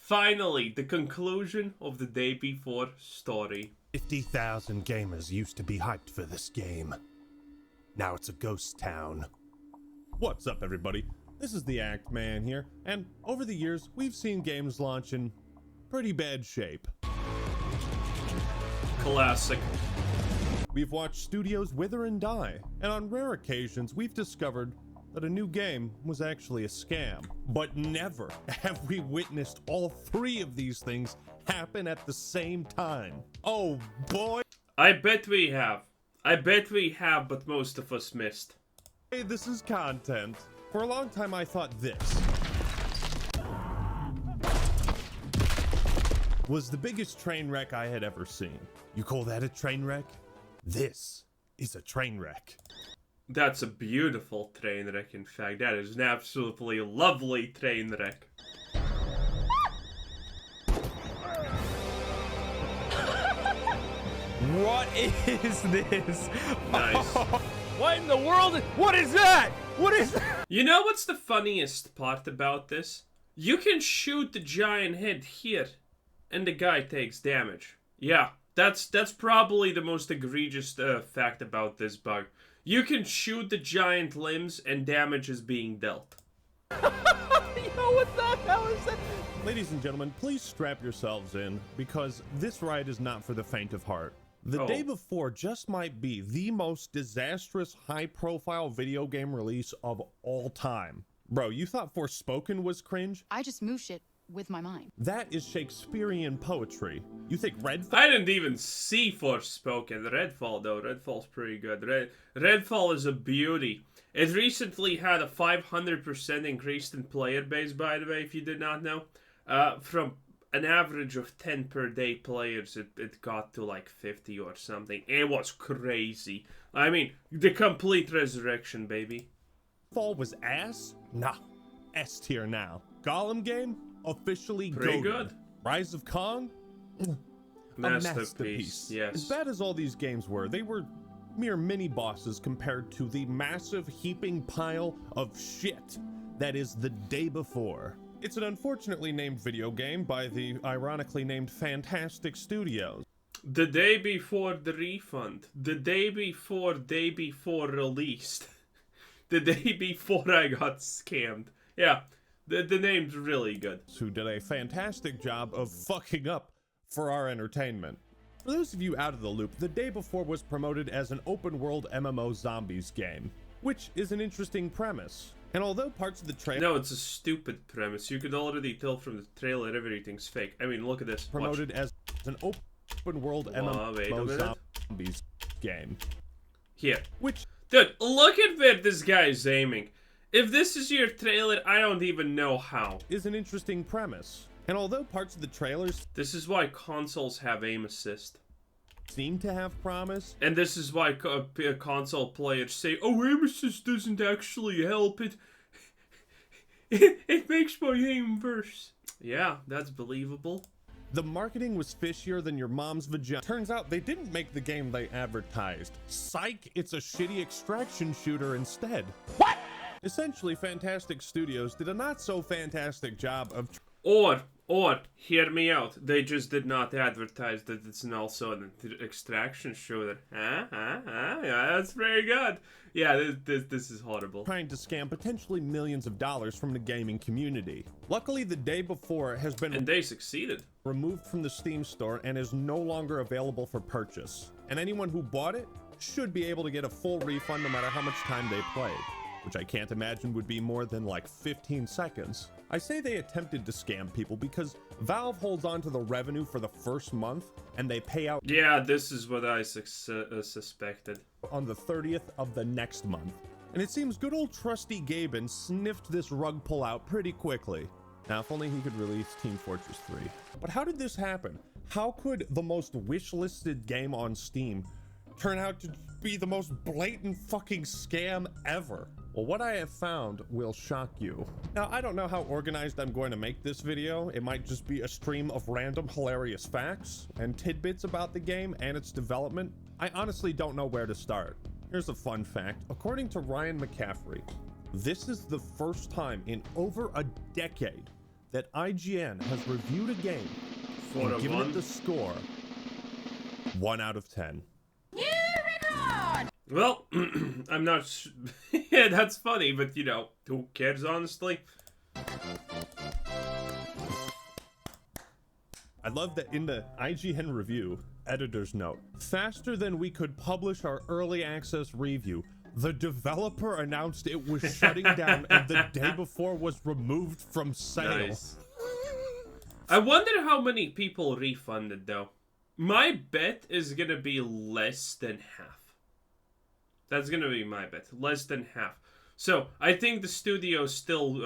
Finally, the conclusion of the day before story. 50,000 gamers used to be hyped for this game. Now it's a ghost town. What's up, everybody? This is the Act Man here, and over the years, we've seen games launch in pretty bad shape. Classic. We've watched studios wither and die, and on rare occasions, we've discovered that a new game was actually a scam. But never have we witnessed all three of these things happen at the same time. Oh boy! I bet we have. But most of us missed. Hey, this is content. For a long time I thought this was the biggest train wreck I had ever seen. You call that a train wreck? This is a train wreck. That's a beautiful train wreck, in fact. That is an absolutely lovely train wreck. What is this? Nice. What in the world? What is that? What is that? You know what's the funniest part about this? You can shoot the giant head here, and the guy takes damage. Yeah, that's probably the most egregious fact about this bug. You can shoot the giant limbs, and damage is being dealt. Yo, what the hell is that? Ladies and gentlemen, please strap yourselves in, because this ride is not for the faint of heart. The day before just might be the most disastrous high-profile video game release of all time. Bro, you thought Forspoken was cringe? I just moosh it with my mind. That is Shakespearean poetry. You think Redfall? I didn't even see Forspoken. Redfall, though. Redfall's pretty good. Redfall is a beauty. It recently had a 500% increase in player base, by the way, if you did not know. From an average of 10 per day players, it got to like 50 or something. It was crazy. I mean, the complete resurrection, baby. Redfall was ass? Nah. S tier now. Gollum game? Officially Pretty goated. good. Rise of Kong? A masterpiece. Yes. As bad as all these games were, they were mere mini bosses compared to the massive heaping pile of shit that is the day before. It's an unfortunately named video game by the ironically named Fantastic Studios. The day before the refund. The day before released. The day before I got scammed. Yeah, the name's really good. Who did a fantastic job of fucking up for our entertainment. For those of you out of the loop, the day before was promoted as an open world MMO zombies game, which is an interesting premise. And although parts of the trailer... No, it's a stupid premise. You could already tell from the trailer everything's fake. I mean, look at this. Promoted as an open world MMO zombies game. Here. Which... Dude, look at where this guy is aiming. If this is your trailer, I don't even know how. Is an interesting premise. And although parts of the trailers... This is why consoles have aim assist. Seem to have promise. And this is why console players say, oh, aim assist doesn't actually help it. It makes my aim worse. Yeah, that's believable. The marketing was fishier than your mom's vagina. Turns out they didn't make the game they advertised. Psych, it's a shitty extraction shooter instead. What? Essentially, Fantastic Studios did a not-so-fantastic job of... Or, hear me out. They just did not advertise that it's also an extraction shooter. Yeah, that's very good. Yeah, this is horrible. Trying to scam potentially millions of dollars from the gaming community. Luckily, the day before has been... And they succeeded. ...removed from the Steam store and is no longer available for purchase. And anyone who bought it should be able to get a full refund no matter how much time they played. Which I can't imagine would be more than like 15 seconds. I say they attempted to scam people because Valve holds on to the revenue for the first month and they pay out... Yeah, this is what I suspected. ...on the 30th of the next month. And it seems good old trusty Gaben sniffed this rug pull out pretty quickly. Now, if only he could release Team Fortress 3. But how did this happen? How could the most wish-listed game on Steam turn out to be the most blatant fucking scam ever? Well, what I have found will shock you. Now, I don't know how organized I'm going to make this video. It might just be a stream of random hilarious facts and tidbits about the game and its development. I honestly don't know where to start. Here's a fun fact. According to Ryan McCaffrey, this is the first time in over a decade that IGN has reviewed a game Four and of given one. it the score 1 out of 10. Well, I'm not. Yeah, that's funny, but you know, who cares? Honestly. I love that in the IGN review, editor's note, faster than we could publish our early access review, the developer announced it was shutting down and the day before was removed from sale. Nice. I wonder how many people refunded though. My bet is gonna be less than half. That's gonna be my bet. Less than half. So I think the studio still,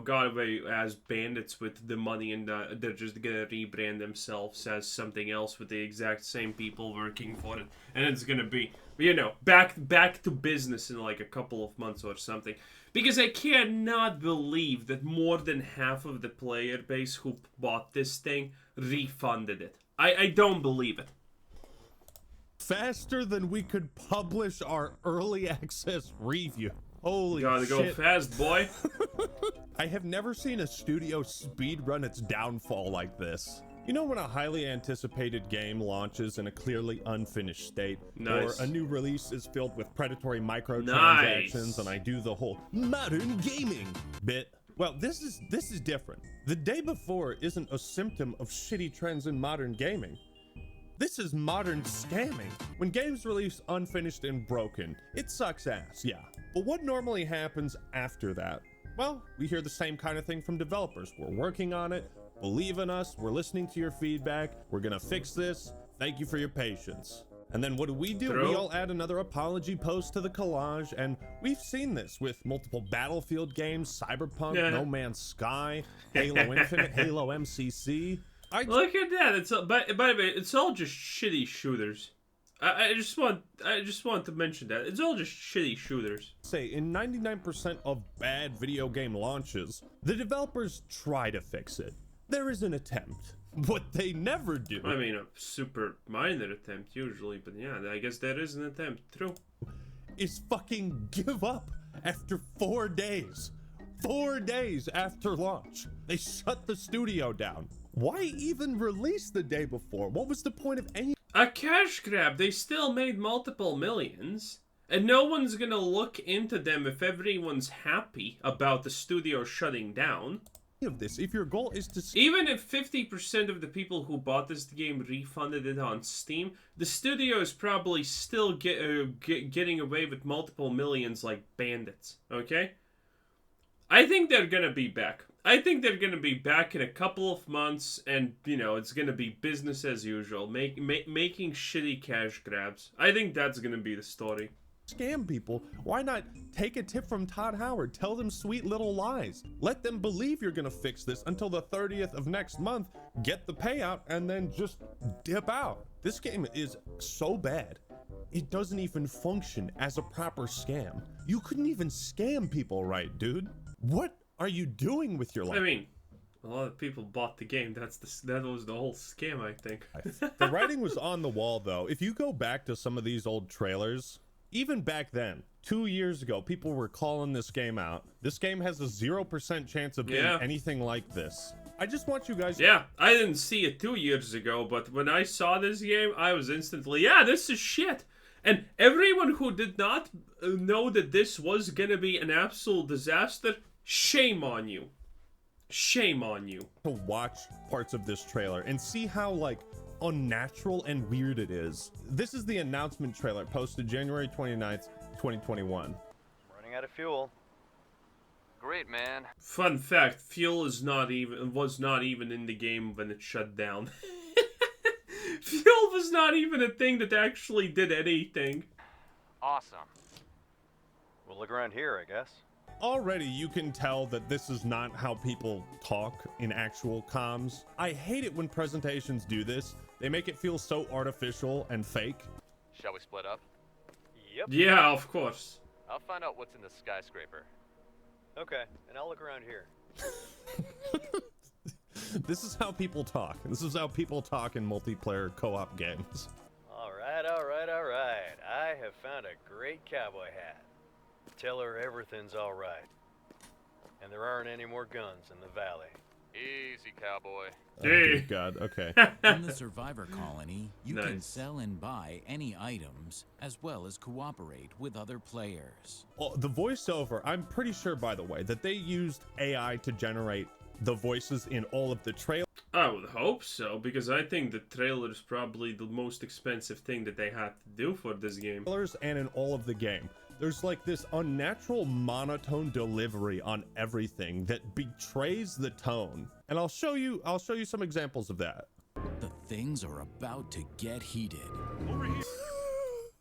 got away as bandits with the money, and they're just gonna rebrand themselves as something else with the exact same people working for it, and it's gonna be, back to business in like a couple of months or something. Because I cannot believe that more than half of the player base who bought this thing refunded it. I don't believe it. Faster than we could publish our early access review. Holy Gotta go shit. fast, boy. I have never seen a studio speedrun its downfall like this. You know when a highly anticipated game launches in a clearly unfinished state, Nice. or a new release is filled with predatory microtransactions, Nice. and I do the whole modern gaming bit? Well, this is different. The day before isn't a symptom of shitty trends in modern gaming. This is modern scamming. When games release unfinished and broken, it sucks ass, yeah. But what normally happens after that? Well, we hear the same kind of thing from developers. We're working on it. Believe in us. We're listening to your feedback. We're gonna fix this. Thank you for your patience. And then what do? We True. all add another apology post to the collage, and we've seen this with multiple Battlefield games, Cyberpunk, Yeah. No Man's Sky, Halo Infinite, Halo MCC. Look at that! It's by the way, it's all just shitty shooters. I just want to mention that it's all just shitty shooters. Say in 99% of bad video game launches, the developers try to fix it. There is an attempt. What they never do. I mean, a super minor attempt usually, but yeah, I guess there is an attempt. True. Is fucking give up after 4 days. 4 days after launch, they shut the studio down. Why even release the day before? What was the point of any A cash grab. They still made multiple millions, and no one's gonna look into them if everyone's happy about the studio shutting down. of this? If your goal is to Even if 50% of the people who bought this game refunded it on Steam, the studio is probably still getting away with multiple millions like bandits, okay? I think they're gonna be back. I think they're gonna be back in a couple of months, and, it's gonna be business as usual, making shitty cash grabs. I think that's gonna be the story. scam people, why not take a tip from Todd Howard? Tell them sweet little lies. Let them believe you're gonna fix this until the 30th of next month, get the payout, and then just dip out. This game is so bad, it doesn't even function as a proper scam. You couldn't even scam people right, dude. What are you doing with your life? I mean, a lot of people bought the game. That was the whole scam, I think. The writing was on the wall, though. If you go back to some of these old trailers, even back then, 2 years ago, people were calling this game out. This game has a 0% chance of being Yeah. anything like this. I just want you guys... Yeah, I didn't see it 2 years ago, but when I saw this game, I was instantly, yeah, this is shit. And everyone who did not know that this was gonna be an absolute disaster, shame on you. Shame on you. to watch parts of this trailer and see how, like, unnatural and weird it is. This is the announcement trailer posted January 29th, 2021. Running out of fuel. Great, man. Fun fact, fuel was not even in the game when it shut down. Fuel was not even a thing that actually did anything. Awesome. We'll look around here, I guess. Already you can tell that this is not how people talk in actual comms. I hate it when presentations do this. They make it feel so artificial and fake. Shall we split up? Yep. Yeah, of course. I'll find out what's in the skyscraper. Okay, and I'll look around here. This is how people talk. This is how people talk in multiplayer co-op games. All right. I have found a great cowboy hat. Tell her everything's all right. And there aren't any more guns in the valley. Easy, cowboy. Oh, dear God. Okay. In the survivor colony, you can Nice. sell and buy any items, as well as cooperate with other players. Oh, the voiceover, I'm pretty sure, by the way, that they used AI to generate the voices in all of the trailers I would hope so, because I think the trailer is probably the most expensive thing that they had to do for this game. and in all of the game. There's like this unnatural monotone delivery on everything that betrays the tone. And I'll show you some examples of that. The things are about to get heated.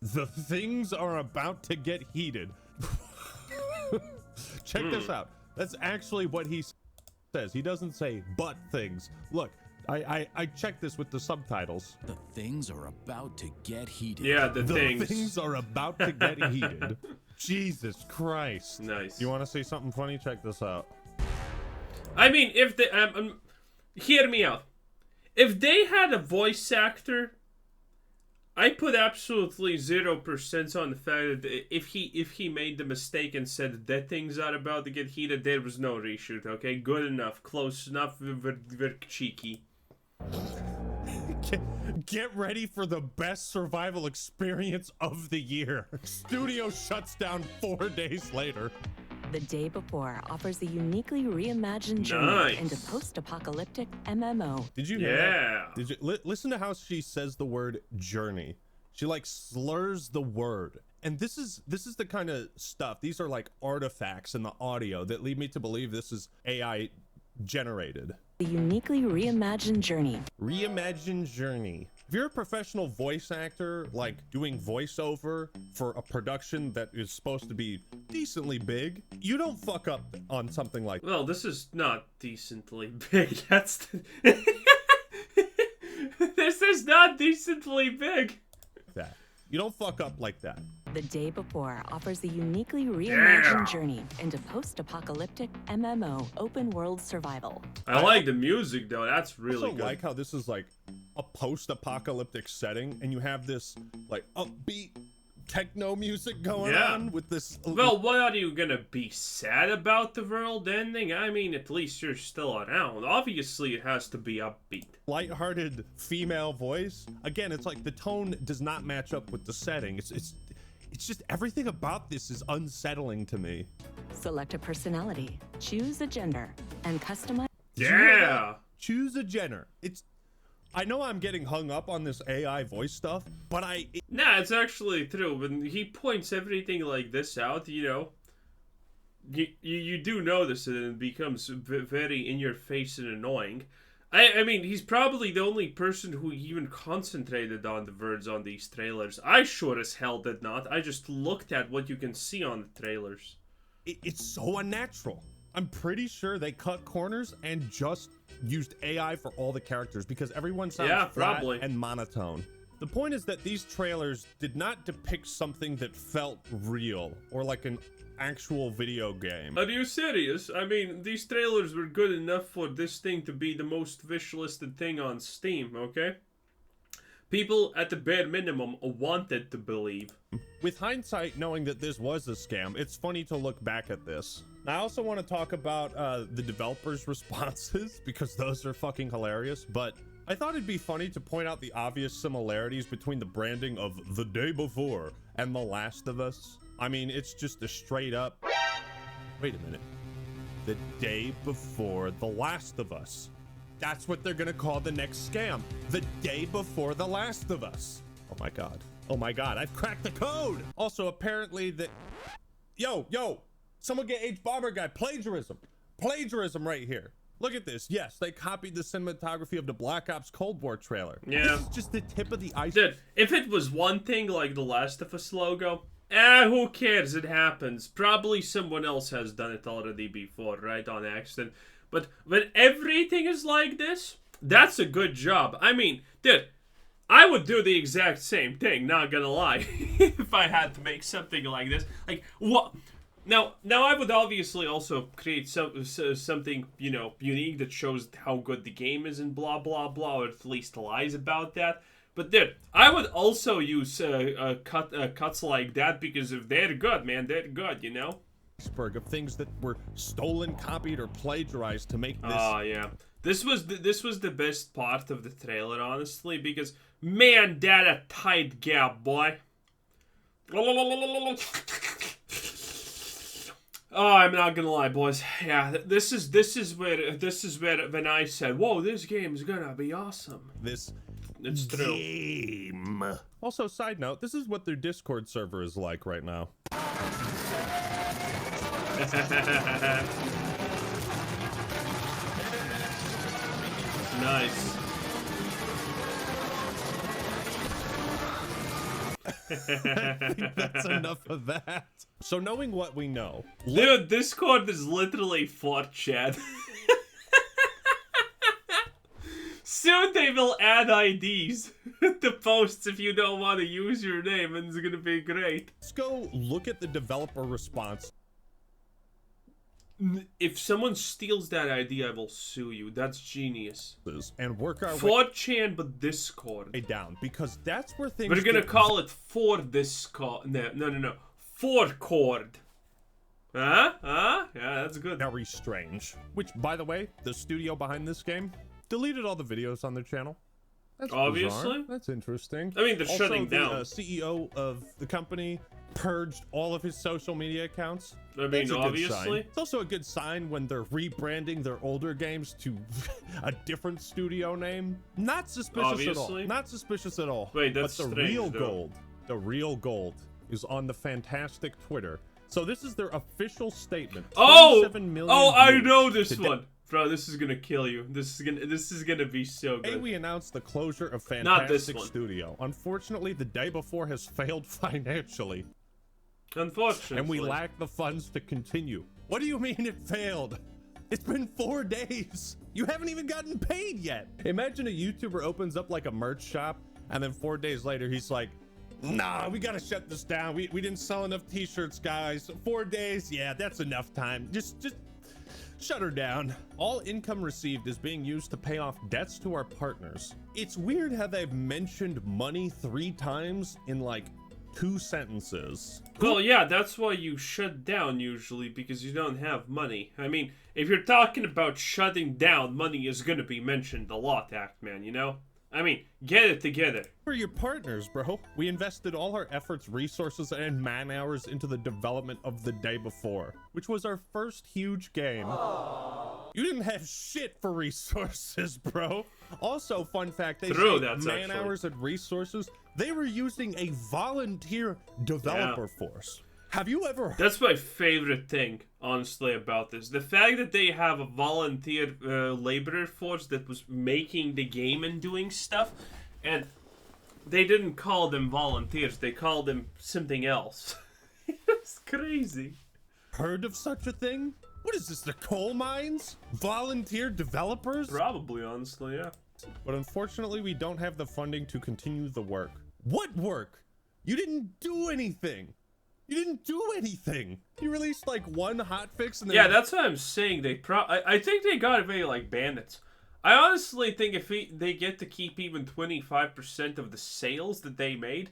The things are about to get heated. Check this out. That's actually what he says. He doesn't say but things. Look, I checked this with the subtitles. The things are about to get heated. Yeah, the The things. things are about to get heated. Jesus Christ. Nice. You want to say something funny? Check this out. I mean, if they hear me out. If they had a voice actor, I put absolutely 0% on the fact that if he made the mistake and said that things are about to get heated, there was no reshoot. Okay, good enough, close enough. We're cheeky. Get ready for the best survival experience of the year. Studio shuts down 4 days later. The Day Before offers a uniquely reimagined journey Nice. into post-apocalyptic MMO. Did you hear Yeah. that? Did you listen to how she says the word journey? She like slurs the word. And this is the kind of stuff. These are like artifacts in the audio that lead me to believe this is AI generated. The uniquely reimagined journey. Reimagined journey. If you're a professional voice actor, like doing voiceover for a production that is supposed to be decently big, you don't fuck up on something like Well, this is not decently big. That's this is not decently big. that. You don't fuck up like that. The Day Before offers a uniquely reimagined Yeah. journey into post-apocalyptic MMO open-world survival. I like the music though. That's I really also good. like how this is like a post-apocalyptic setting, and you have this like upbeat techno music going Yeah. on with this. Well, what are you gonna be sad about the world ending? I mean, at least you're still around. Obviously, it has to be upbeat. lighthearted female voice. Again, it's like the tone does not match up with the setting. It's just everything about this is unsettling to me. Select a personality, choose a gender, and customize. Did you hear that? Yeah. Choose a gender. I know I'm getting hung up on this AI voice stuff, but Nah, it's actually true. When he points everything like this out, you know, you do notice it, and it becomes very in your face and annoying. I mean, he's probably the only person who even concentrated on the words on these trailers. I sure as hell did not. I just looked at what you can see on the trailers. it's so unnatural. I'm pretty sure they cut corners and just used AI for all the characters because everyone sounds Yeah, flat probably. and monotone. The point is that these trailers did not depict something that felt real or like an actual video game. Are you serious? I mean, these trailers were good enough for this thing to be the most wishlisted thing on Steam, okay? People, at the bare minimum, wanted to believe. With hindsight, knowing that this was a scam, it's funny to look back at this. I also want to talk about the developers' responses because those are fucking hilarious, but I thought it'd be funny to point out the obvious similarities between the branding of The Day Before and The Last of Us. I mean, it's just a straight up... Wait a minute. The Day Before The Last of Us. That's what they're gonna call the next scam. The Day Before The Last of Us. Oh my god. Oh my god, I've cracked the code! Also, apparently the... Yo! Someone get H-Bomber guy. Plagiarism. Plagiarism right here. Look at this. Yes, they copied the cinematography of the Black Ops Cold War trailer. Yeah. This is just the tip of the iceberg. Dude, if it was one thing like the Last of Us logo, who cares? It happens. Probably someone else has done it already before, right? On accident. But when everything is like this, that's a good job. I mean, dude, I would do the exact same thing, not gonna lie, if I had to make something like this. Like, what? Now I would obviously also create something, you know, unique that shows how good the game is and blah, blah, blah, or at least lies about that. But dude, I would also use cuts like that because if they're good, man, they're good, you know? iceberg of things that were stolen, copied, or plagiarized to make this. Oh yeah, this was the best part of the trailer, honestly, because man, that a tight gap, boy. Oh, I'm not gonna lie, boys. Yeah, this is where when I said, "Whoa, this game's gonna be awesome." It's true. Game. Also, side note, this is what their Discord server is like right now. Nice. I think that's enough of that. So knowing what we know, Dude, Discord is literally 4chan. Soon they will add IDs to posts if you don't want to use your name, and it's gonna be great. let's go look at the developer response. If someone steals that ID, I will sue you. That's genius. And work our way 4chan, but Discord. down, because that's where things We're gonna get call it 4Discord. No. 4Cord. Huh? Yeah, that's good. very strange. Which, by the way, the studio behind this game deleted all the videos on their channel. That's Obviously. bizarre. That's interesting. I mean, they're Also, shutting down. The CEO of the company purged all of his social media accounts. I mean, That's a good obviously. sign. It's also a good sign when they're rebranding their older games to a different studio name. Not suspicious at all. Obviously. Not suspicious at all. Wait, that's but the strange, real though. gold, the real gold is on the fantastic Twitter. So this is their official statement. Oh! 27 million Oh, I views know this today. one. Bro, this is gonna kill you. This is gonna be so Today good. we announced the closure of Not this Fantastic one. Studio. Unfortunately, the day before has failed financially, Unfortunately. and we lack the funds to continue. What do you mean it failed? It's been 4 days. You haven't even gotten paid yet. Imagine a YouTuber opens up like a merch shop, and then 4 days later he's like, nah, we gotta shut this down. We didn't sell enough t-shirts, guys. 4 days, yeah, that's enough time. Just shut her down. All income received is being used to pay off debts to our partners. It's weird how they've mentioned money 3 times in like 2 sentences. Well, yeah, that's why you shut down usually, because you don't have money. I mean, if you're talking about shutting down, money is gonna be mentioned a lot, Actman, you know? I mean, get it together. We're your partners, bro. We invested all our efforts, resources, and man hours into the development of The Day Before, which was our first huge game. You didn't have shit for resources, bro. Also, fun fact, they True, say that's man actually- hours and resources, they were using a volunteer developer force. Have you ever That's my favorite thing, honestly, about this. The fact that they have a volunteer laborer force that was making the game and doing stuff, and they didn't call them volunteers, they called them something else. It's crazy. heard of such a thing? What is this, the coal mines? Volunteer developers? Probably, honestly, yeah. But unfortunately, we don't have the funding to continue the work. What work? You didn't do anything. You didn't do anything. You released like 1 hotfix and then Yeah, that's what I'm saying. I think they got away like bandits. I honestly think if they get to keep even 25% of the sales that they made,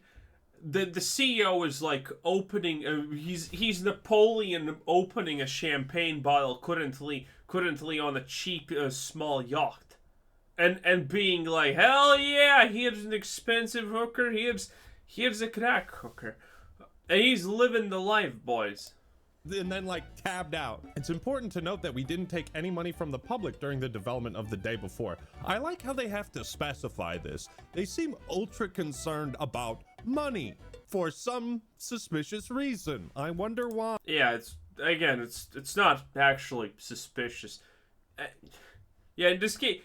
the CEO is like opening. He's Napoleon opening a champagne bottle currently on a cheap small yacht, and being like, hell yeah, here's an expensive hooker. Here's a crack hooker. And he's living the life, boys. and then like tabbed out. It's important to note that we didn't take any money from the public during the development of The Day Before. I like how they have to specify this. They seem ultra concerned about money for some suspicious reason. I wonder why. Yeah, it's not actually suspicious. Yeah, in this case,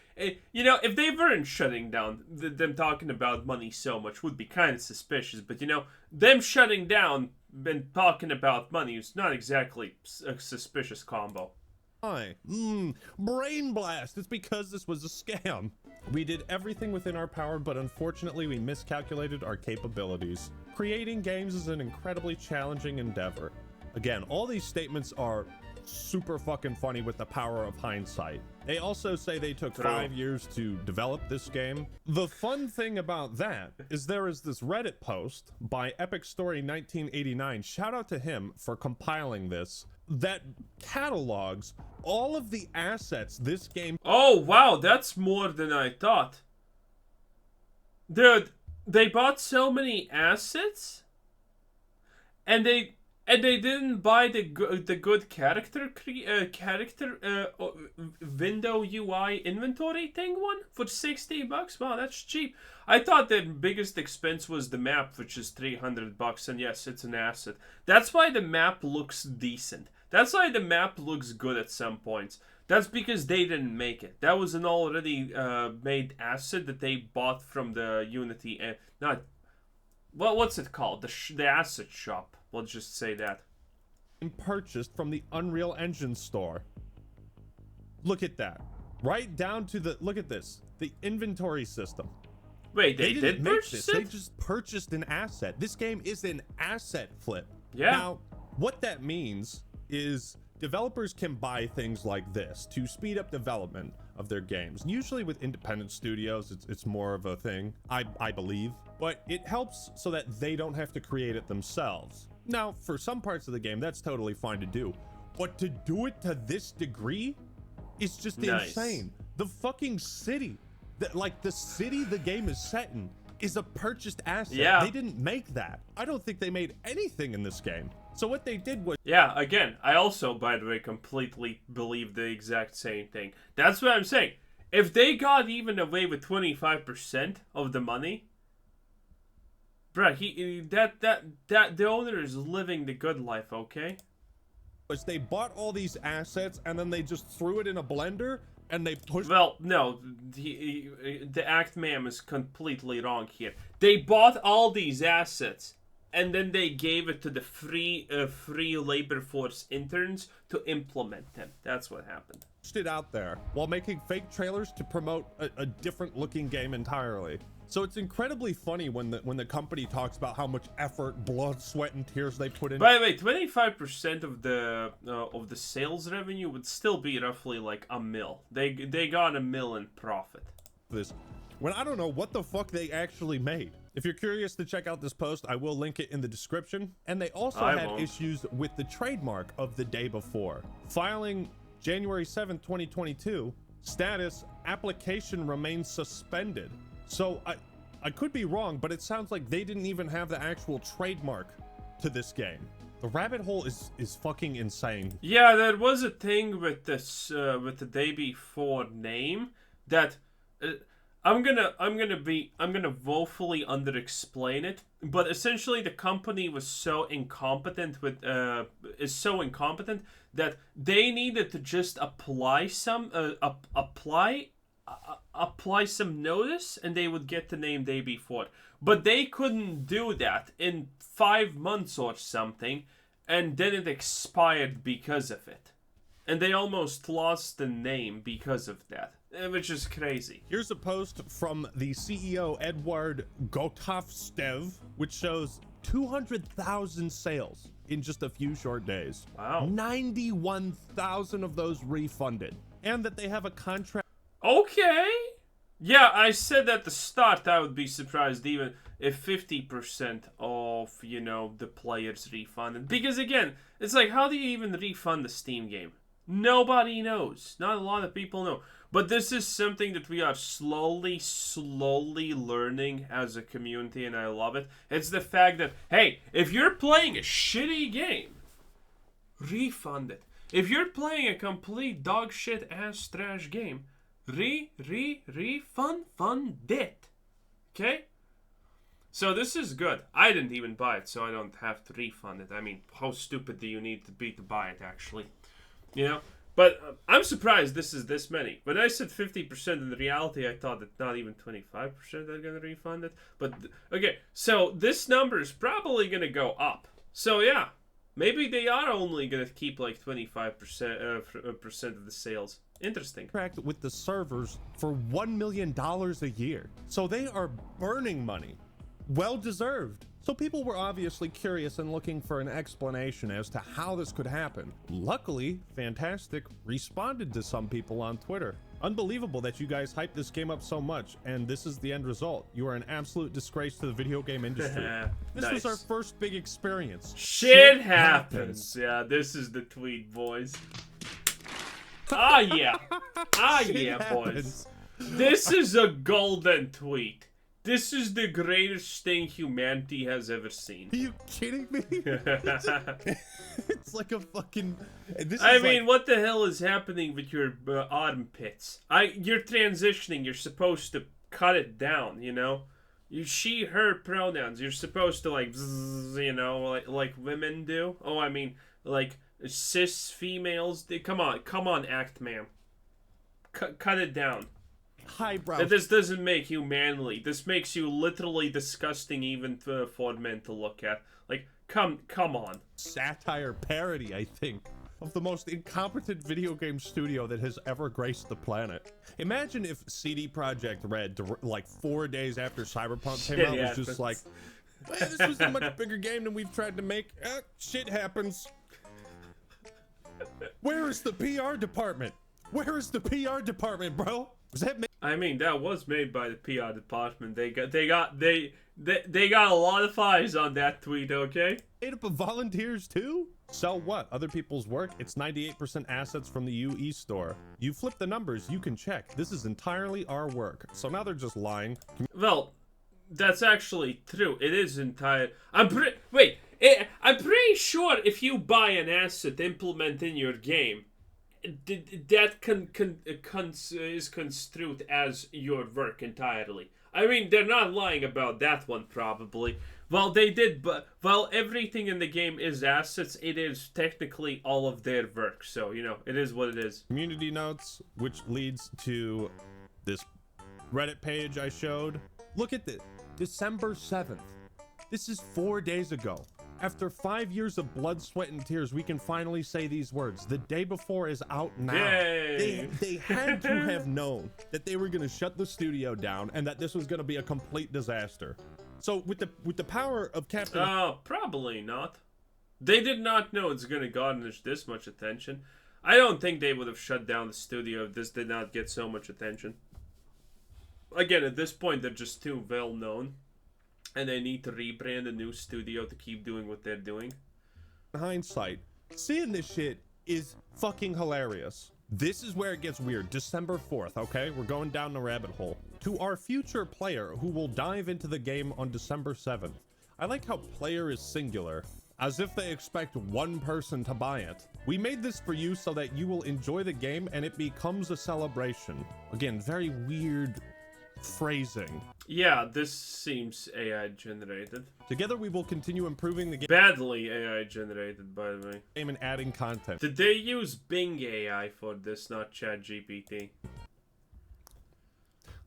you know, if they weren't shutting down, them talking about money so much would be kind of suspicious. But, you know, them shutting down and talking about money is not exactly a suspicious combo. Why? Brain blast. It's because this was a scam. We did everything within our power, but unfortunately we miscalculated our capabilities. Creating games is an incredibly challenging endeavor. Again, all these statements are super fucking funny with the power of hindsight. They also say they took 5 years to develop this game. The fun thing about that is there is this Reddit post by Epic Story 1989, shout out to him for compiling this, that catalogs all of the assets this game. Oh wow, that's more than I thought. Dude, they bought so many assets, and they didn't buy the good character window UI inventory thing one for $60. Wow, that's cheap. I thought the biggest expense was the map, which is $300, and yes, it's an asset. That's why the map looks decent. That's why the map looks good at some points. That's because they didn't make it. That was an already made asset that they bought from the Unity and what's it called? The asset shop. Let's just say that. Purchased from the Unreal Engine store. Look at that. Right down to the, look at this, the inventory system. Wait, they did make purchase this. it? They just purchased an asset. This game is an asset flip. Yeah. Now, what that means is developers can buy things like this to speed up development of their games. Usually with independent studios, it's more of a thing, I believe. But it helps so that they don't have to create it themselves. Now, for some parts of the game, that's totally fine to do. But to do it to this degree is just insane. The fucking city, the city the game is set in, is a purchased asset. Yeah. They didn't make that. I don't think they made anything in this game. So what they did was... Yeah, again, I also, by the way, completely believe the exact same thing. That's what I'm saying. If they got even away with 25% of the money, bruh, the owner is living the good life, okay? Was they bought all these assets and then they just threw it in a blender and they pushed... Well, no, the Act Ma'am is completely wrong here. They bought all these assets and then they gave it to the free labor force interns to implement them. That's what happened. It out there while making fake trailers to promote a different looking game entirely. So it's incredibly funny when the company talks about how much effort, blood, sweat, and tears they put in. By the way, 25% of the sales revenue would still be roughly like $1 million. They got $1 million in profit. This, when I don't know what the fuck they actually made. If you're curious to check out this post, I will link it in the description. And they also had issues with the trademark of the day before. Filing January 7th, 2022. Status: application remains suspended. So I could be wrong, but it sounds like they didn't even have the actual trademark to this game. The rabbit hole is fucking insane. Yeah, there was a thing with this with the day before name that I'm gonna woefully underexplain it, but essentially the company was so incompetent that they needed to just apply some notice and they would get the name day before. But they couldn't do that in 5 months or something, and then it expired because of it. And they almost lost the name because of that, which is crazy. Here's a post from the CEO, Edward Gotovstev, which shows 200,000 sales in just a few short days. Wow. 91,000 of those refunded. And that they have a contract. Okay. Yeah, I said at the start I would be surprised even if 50% of, the players refunded. Because again, it's like, how do you even refund a Steam game? Nobody knows. Not a lot of people know. But this is something that we are slowly learning as a community, and I love it. It's the fact that, hey, if you're playing a shitty game, refund it. If you're playing a complete dog shit ass trash game, refund it. Okay? So this is good. I didn't even buy it, so I don't have to refund it. I mean, how stupid do you need to be to buy it, actually? But I'm surprised this is this many. When I said 50%, in reality, I thought that not even 25% are going to refund it. But, okay, so this number is probably going to go up. So, yeah, maybe they are only going to keep like 25% percent of the sales. Interesting. Contract with the servers for $1 million a year. So they are burning money well deserved. So people were obviously curious and looking for an explanation as to how this could happen. Luckily, Fantastic responded to some people on Twitter. Unbelievable that you guys hyped this game up so much, and this is the end result. You are an absolute disgrace to the video game industry. This was our first big experience. Shit happens. Yeah, this is the tweet, boys. Ah, yeah. Ah, yeah, boys. This is a golden tweet. This is the greatest thing humanity has ever seen. Are you kidding me? It's like a fucking... I mean, what the hell is happening with your armpits? You're transitioning. You're supposed to cut it down, you know? She, her pronouns. You're supposed to, like, zzz, you know, like women do. Oh, I mean, like, cis females. Come on, act, man. Cut it down. Highbrow. This doesn't make you manly. This makes you literally disgusting even for men to look at. Like, come on. Satire parody, I think, of the most incompetent video game studio that has ever graced the planet. Imagine if CD Projekt Red, like 4 days after Cyberpunk came out, was just like, this was a much bigger game than we've tried to make. Shit happens. Where is the PR department? Where is the PR department, bro? Was that I mean, that was made by the PR department. They got a lot of eyes on that tweet, okay? Made up of volunteers too? Sell what? Other people's work? It's 98% assets from the UE store. You flip the numbers, you can check. This is entirely our work. So now they're just lying. Well, that's actually true. It is entire. I'm pretty sure if you buy an asset implement in your game, that is construed as your work entirely. I mean, they're not lying about that one, probably. Well, they did, but while everything in the game is assets, it is technically all of their work. So, you know, it is what it is. Community notes, which leads to this Reddit page I showed. Look at this. December 7th. This is 4 days ago. After 5 years of blood, sweat, and tears, we can finally say these words. The day before is out now. Yay. They had to have known that they were going to shut the studio down and that this was going to be a complete disaster. So with the power of Captain... Oh, probably not. They did not know it's going to garnish this much attention. I don't think they would have shut down the studio if this did not get so much attention. Again, at this point, they're just too well known. And they need to rebrand a new studio to keep doing what they're doing. In hindsight, seeing this shit is fucking hilarious. This is where it gets weird. December 4th, okay? We're going down the rabbit hole. To our future player who will dive into the game on December 7th. I like how player is singular, as if they expect one person to buy it. We made this for you so that you will enjoy the game and it becomes a celebration. Again, very weird phrasing. Yeah, this seems AI generated. Together we will continue improving the game. Badly AI generated, by the way. And adding content. Did they use Bing AI for this, not ChatGPT?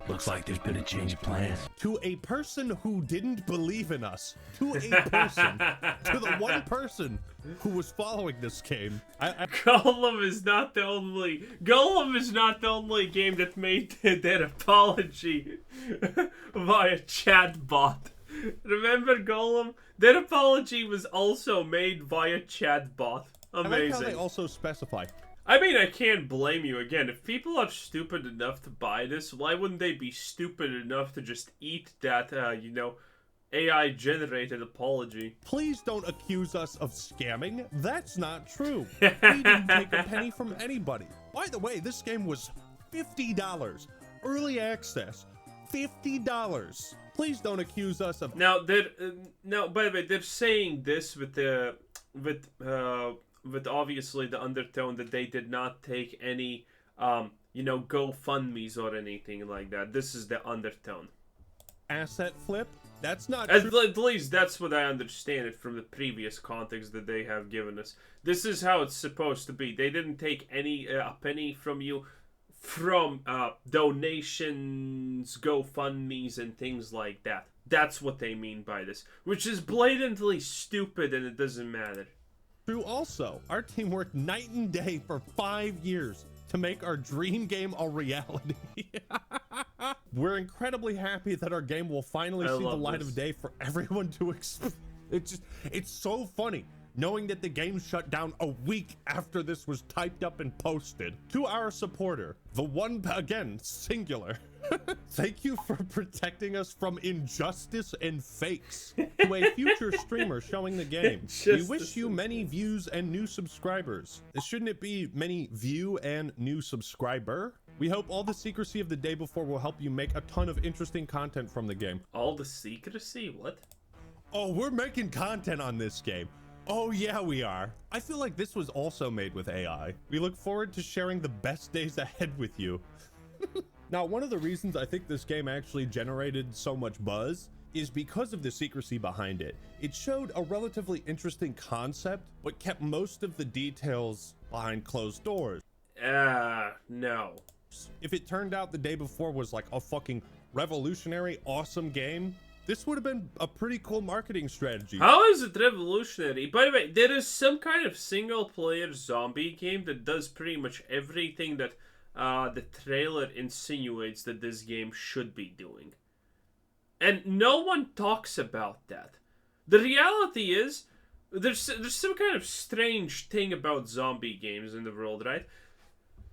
Looks like there's been a change of plans. To a person who didn't believe in us. To a person. To the one person who was following this game. Golem is not the only game that made their apology via chatbot. Remember Golem? Their apology was also made via chatbot. Amazing. I like how they also specify. I mean, I can't blame you. Again, if people are stupid enough to buy this, why wouldn't they be stupid enough to just eat that, AI-generated apology? Please don't accuse us of scamming. That's not true. We didn't take a penny from anybody. By the way, this game was $50. Early access. $50. Please don't accuse us of... Now, by the way, they're saying this with obviously the undertone that they did not take any, GoFundMes or anything like that. This is the undertone. Asset flip? That's not true. At least that's what I understand it from the previous context that they have given us. This is how it's supposed to be. They didn't take a penny from you from donations, GoFundMes, and things like that. That's what they mean by this, which is blatantly stupid and it doesn't matter. True also, our team worked night and day for 5 years to make our dream game a reality. We're incredibly happy that our game will finally I see the love light this. of day for everyone to it's so funny knowing that the game shut down a week after this was typed up and posted. To our supporter, the one, again, singular. Thank you for protecting us from injustice and fakes. To a future streamer showing the game, we wish you many views and new subscribers. Shouldn't it be many view and new subscriber? We hope all the secrecy of the day before will help you make a ton of interesting content from the game. All the secrecy? What? Oh, we're making content on this game. Oh yeah, we are. I feel like this was also made with AI. We look forward to sharing the best days ahead with you. Now, one of the reasons I think this game actually generated so much buzz is because of the secrecy behind it. It showed a relatively interesting concept, but kept most of the details behind closed doors. No. If it turned out the day before was like a fucking revolutionary, awesome game, this would have been a pretty cool marketing strategy. How is it revolutionary? By the way, there is some kind of single-player zombie game that does pretty much everything that the trailer insinuates that this game should be doing. And no one talks about that. The reality is, there's some kind of strange thing about zombie games in the world, right?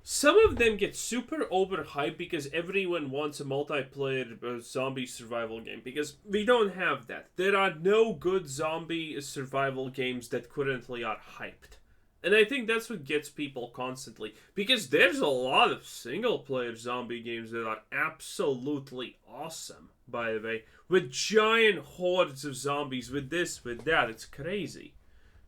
Some of them get super overhyped because everyone wants a multiplayer zombie survival game, because we don't have that. There are no good zombie survival games that currently are hyped. And I think that's what gets people constantly, because there's a lot of single-player zombie games that are absolutely awesome, by the way, with giant hordes of zombies, with this, with that. It's crazy.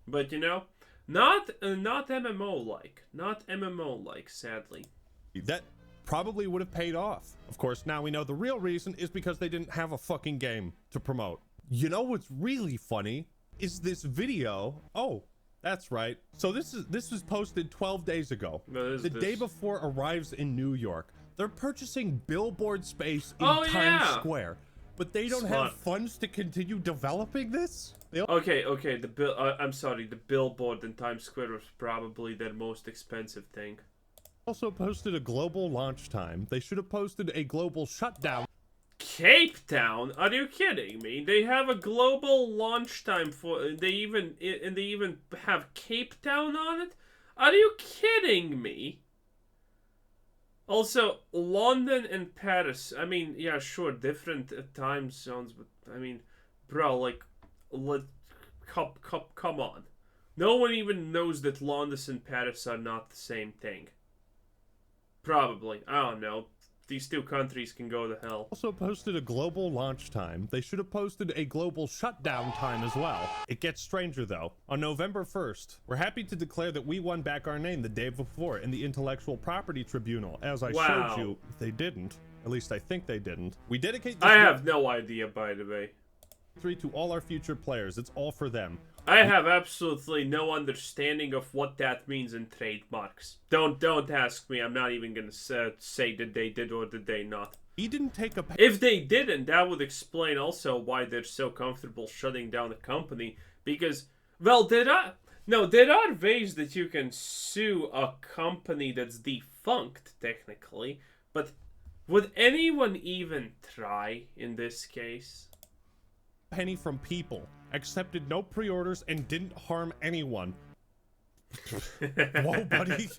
But, you know, not MMO-like. Not MMO-like, sadly. That probably would have paid off. Of course, now we know the real reason is because they didn't have a fucking game to promote. You know what's really funny is this video. Oh, that's right. So this was posted 12 days ago. The day before arrives in New York. They're purchasing billboard space in Times Square, but they don't have funds to continue developing this? Okay, I'm sorry, the billboard in Times Square was probably their most expensive thing. Also posted a global launch time. They should have posted a global shutdown. Cape Town? Are you kidding me? They have a global launch time for they even have Cape Town on it? Are you kidding me? Also, London and Paris. I mean, yeah, sure, different time zones, but I mean, bro, like, come on. No one even knows that London and Paris are not the same thing. Probably. I don't know. These two countries can go to hell. Also posted a global launch time. They should have posted a global shutdown time as well. It gets stranger though. On November 1st, we're happy to declare that we won back our name the day before in the Intellectual Property Tribunal. As I showed you, they didn't. At least I think they didn't. We dedicate this I have no idea, by the way. to all our future players. It's all for them. I have absolutely no understanding of what that means in trademarks. Don't ask me. I'm not even gonna say that they did or did they not. He didn't take a... If they didn't, that would explain also why they're so comfortable shutting down a company. Because, well, there are ways that you can sue a company that's defunct, technically. But would anyone even try in this case? Penny from people, accepted no pre-orders, and didn't harm anyone. Whoa, buddy.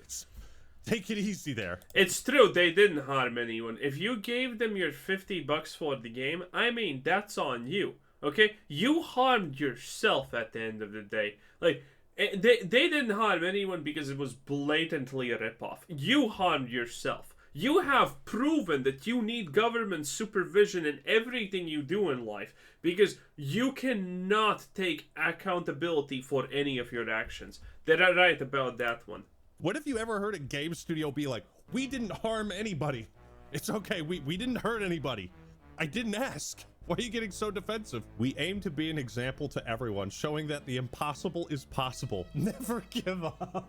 Take it easy there. It's true, they didn't harm anyone. If you gave them your $50 for the game, I mean, that's on you. Okay? You harmed yourself at the end of the day. Like, they didn't harm anyone because it was blatantly a ripoff. You harmed yourself. You have proven that you need government supervision in everything you do in life, because you cannot take accountability for any of your actions. They're right about that one. What if you ever heard a game studio be like, we didn't harm anybody. It's okay, we didn't hurt anybody. I didn't ask. Why are you getting so defensive? We aim to be an example to everyone, showing that the impossible is possible. Never give up.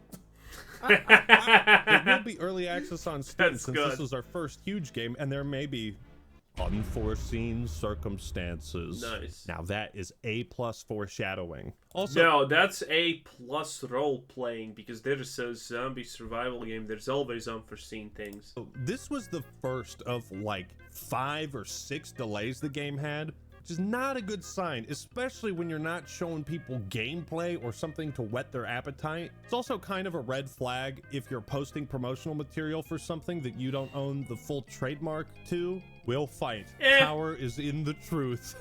It will be early access on Steam since this was our first huge game, and there may be Unforeseen circumstances. Nice. Now that is A+ foreshadowing. Also, No, that's A+ role playing, because there's a zombie survival game. There's always unforeseen things. this was the first of like 5 or 6 delays the game had, which is not a good sign, especially when you're not showing people gameplay or something to whet their appetite. It's also kind of a red flag if you're posting promotional material for something that you don't own the full trademark to. We'll fight. Power is in the truth.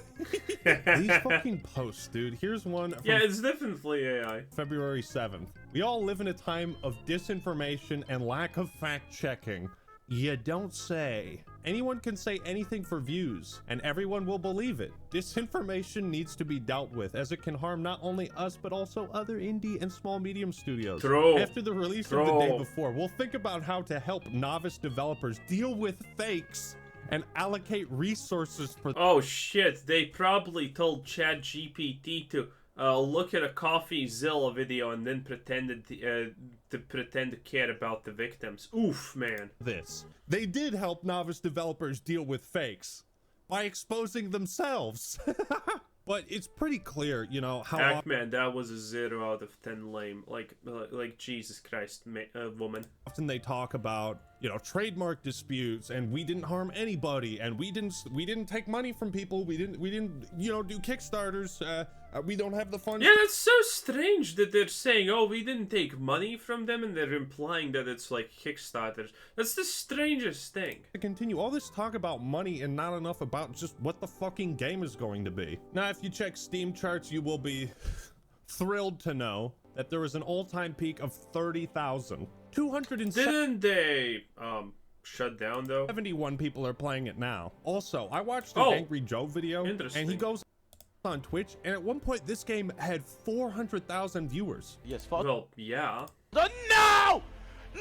These fucking posts, dude. Here's one from Yeah, it's definitely AI. February 7th. We all live in a time of disinformation and lack of fact-checking. You don't say. Anyone can say anything for views, and everyone will believe it. Disinformation needs to be dealt with, as it can harm not only us, but also other indie and small medium studios. True. After the release of the day before, we'll think about how to help novice developers deal with fakes and allocate resources for... Oh shit, they probably told ChatGPT to look at a CoffeeZilla video and then pretend to care about the victims. Oof, man. this. They did help novice developers deal with fakes by exposing themselves. But it's pretty clear, you know, how Hackman, that was a 0 out of 10 lame. Like Jesus Christ, woman. often they talk about, you know, trademark disputes, and we didn't harm anybody, and we didn't take money from people, we didn't you know, do Kickstarters, we don't have the funds. Yeah, that's so strange that they're saying, oh, we didn't take money from them, and they're implying that it's like Kickstarters. That's the strangest thing. To continue, all this talk about money and not enough about just what the fucking game is going to be. Now, if you check Steam charts, you will be thrilled to know that there was an all-time peak of 30,000. Didn't they shut down though? 71 people are playing it now. Also, I watched an Oh, Angry Joe video, and interesting. he goes on Twitch, and at one point this game had 400,000 viewers. Yes, fuck. Well, yeah. No!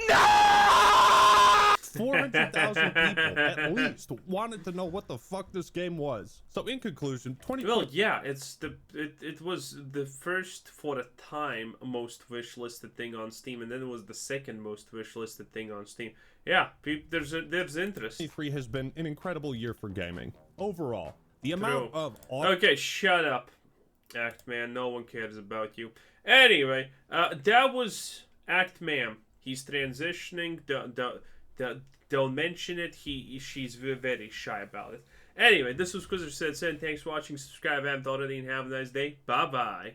No! 400,000 people at least wanted to know what the fuck this game was. So in conclusion, Well, yeah, it was the first for a time most wishlisted thing on Steam, and then it was the second most wishlisted thing on Steam. Yeah, there's interest. 2023 has been an incredible year for gaming overall. The amount True. of Okay, shut up, Actman. No one cares about you. Anyway, that was Actman. He's transitioning. Don't mention it. She's very shy about it. Anyway, this was Quizzer Said. Thanks for watching. Subscribe if you haven't already, and have a nice day. Bye bye.